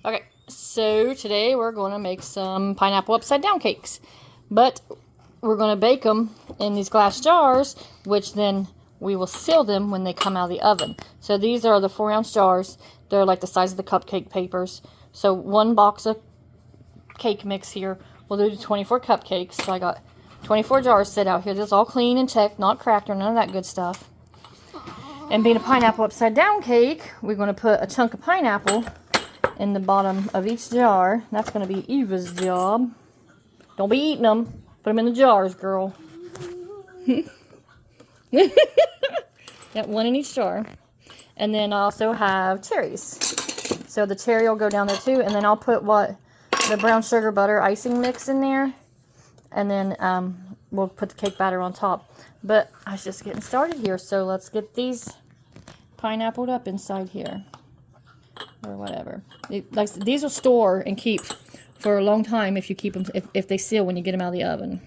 Okay, so today we're going to make some pineapple upside down cakes. But we're going to bake them in these glass jars, which then we will seal them when they come out of the oven. So these are the 4-ounce jars. They're like the size of the cupcake papers. So one box of cake mix here will do 24 cupcakes. So I got 24 jars set out here. This is all clean and checked, not cracked or none of that good stuff. And being a pineapple upside down cake, we're going to put a chunk of pineapple in the bottom of each jar. That's going to be Eva's job. Don't be eating them. Put them in the jars, girl. Got one in each jar. And then I also have cherries. So the cherry will go down there too. And then I'll put the brown sugar butter icing mix in there. And then we'll put the cake batter on top. But I was just getting started here. So let's get these pineappled up inside here. Or whatever. These will store and keep for a long time if you keep them, if they seal when you get them out of the oven.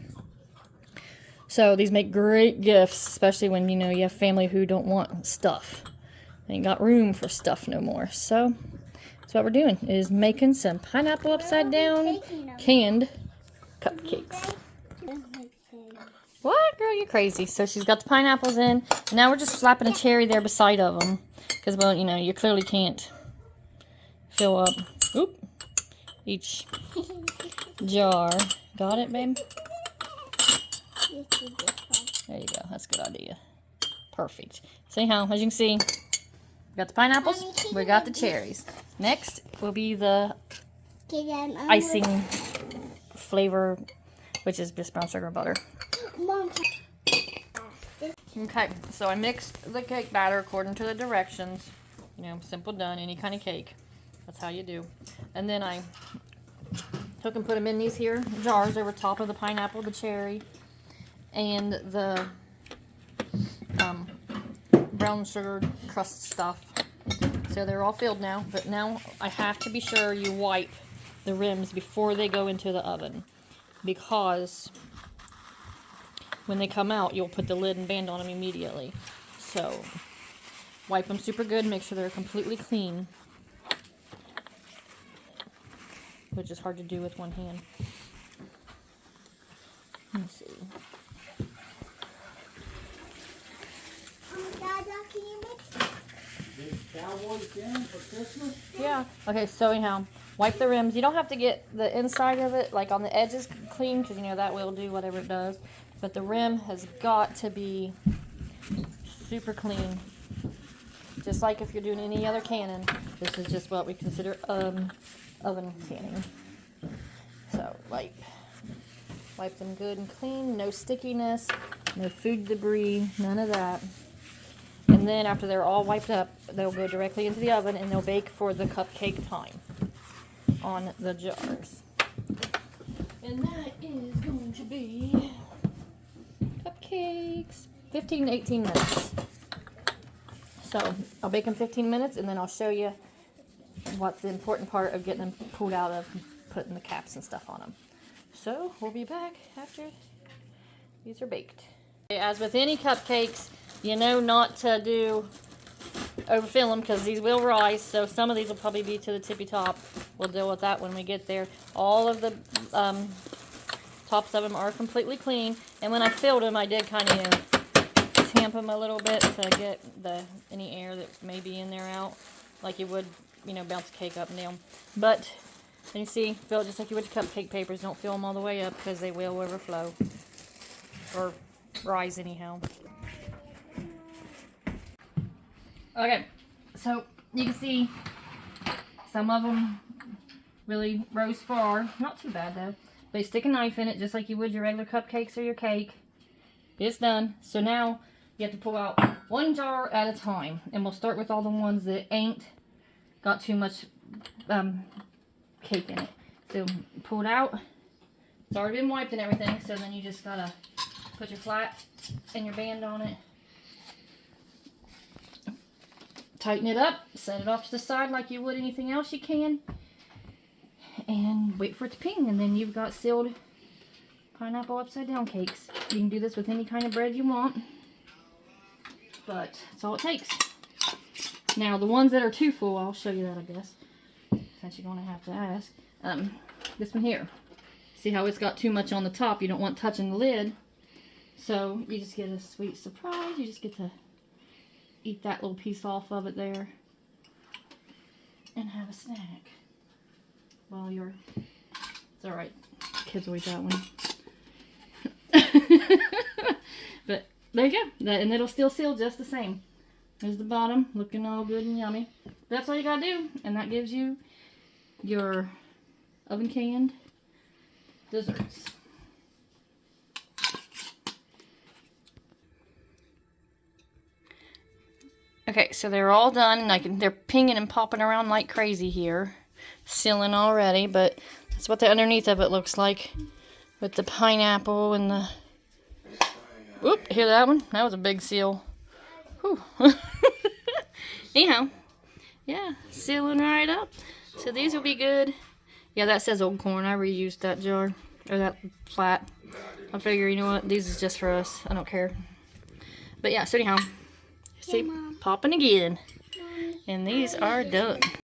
So these make great gifts, especially when you have family who don't want stuff. They ain't got room for stuff no more. So that's what we're doing, is making some pineapple upside down canned cupcakes. What, girl? You crazy? So she's got the pineapples in. And now we're just slapping a cherry there beside of them, because well, you clearly can't fill up each jar. Got it, babe? There you go. That's a good idea. Perfect. So anyhow, as you can see, we got the pineapples, we got the cherries. Next will be the icing flavor, which is just brown sugar and butter. Okay, so I mixed the cake batter according to the directions. Simple done, any kind of cake. That's how you do. And then I took and put them in these here jars over top of the pineapple, the cherry, and the brown sugar crust stuff. So they're all filled now. But now I have to be sure you wipe the rims before they go into the oven, because when they come out, you'll put the lid and band on them immediately. So wipe them super good. Make sure they're completely clean, which is hard to do with one hand. Let me see. Yeah. Okay, so anyhow, wipe the rims. You don't have to get the inside of it, like on the edges, clean, because that will do whatever it does. But the rim has got to be super clean. Just like if you're doing any other canning. This is just what we consider oven canning. So wipe them good and clean. No stickiness, no food debris, none of that. And then after they're all wiped up, they'll go directly into the oven and they'll bake for the cupcake time on the jars. And that is going to be cupcakes. 15 to 18 minutes. So I'll bake them 15 minutes and then I'll show you what's the important part of getting them pulled out of and putting the caps and stuff on them. So we'll be back after these are baked. As with any cupcakes, not to overfill them, because these will rise. So some of these will probably be to the tippy top. We'll deal with that when we get there. All of the tops of them are completely clean. And when I filled them, I did kind of tamp them a little bit to get any air that may be in there out, like you would, bounce a cake up and down. But you see, fill it just like you would your cupcake papers. Don't fill them all the way up, because they will overflow or rise anyhow. Okay, so you can see some of them really rose far. Not too bad though. But you stick a knife in it just like you would your regular cupcakes or your cake. It's done. So now you have to pull out one jar at a time. And we'll start with all the ones that ain't got too much cake in it. So pull it out. It's already been wiped and everything. So then you just gotta put your flat and your band on it. Tighten it up, set it off to the side like you would anything else you can, and wait for it to ping, and then you've got sealed pineapple upside down cakes. You can do this with any kind of bread you want, but that's all it takes. Now the ones that are too full, I'll show you that, I guess. So since you're gonna have to ask. This one here. See how it's got too much on the top? You don't want touching the lid. So you just get a sweet surprise. You just get to eat that little piece off of it there and have a snack while you're, it's alright, kids will eat that one. But there you go, and it'll still seal just the same. There's the bottom, looking all good and yummy. That's all you gotta do, and that gives you your oven canned desserts. Okay, so they're all done, and they're pinging and popping around like crazy here. Sealing already, but that's what the underneath of it looks like. With the pineapple and the... Whoop, hear that one? That was a big seal. Whew. Anyhow, yeah, sealing right up. So these will be good. Yeah, that says Old Corn. I reused that jar, or that flat. I figure, you know what, these is just for us. I don't care. But yeah, so anyhow, see, popping again. And these are done.